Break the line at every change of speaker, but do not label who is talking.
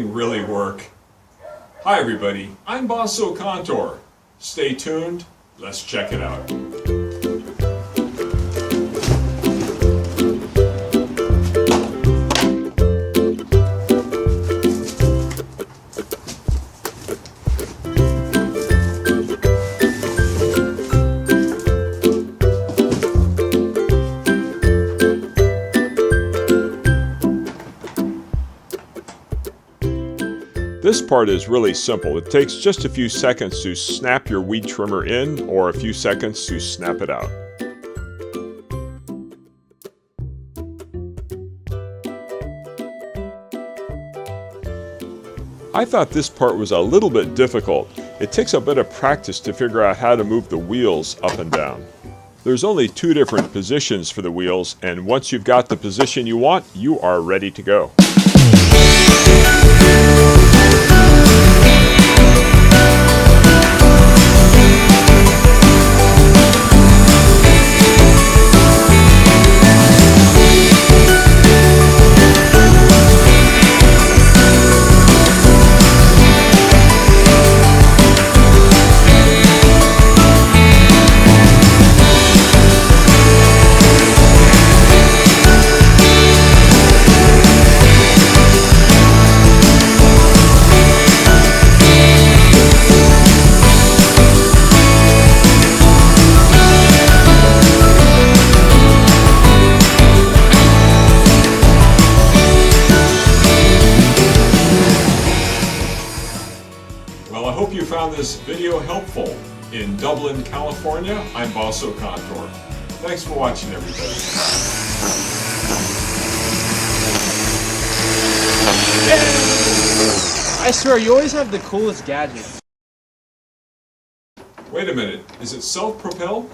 thing really work? Hi everybody, I'm Basso Contour. Stay tuned, let's check it out. This part is really simple. It takes just a few seconds to snap your weed trimmer in or a few seconds to snap it out. I thought this part was a little bit difficult. It takes a bit of practice to figure out how to move the wheels up and down. There's only two different positions for the wheels, and once you've got the position you want, you are ready to go. Well, I hope you found this video helpful. In Dublin, California, I'm Basso Contour. Thanks for watching, everybody.
I swear, you always have the coolest gadgets.
Wait a minute, is it self-propelled?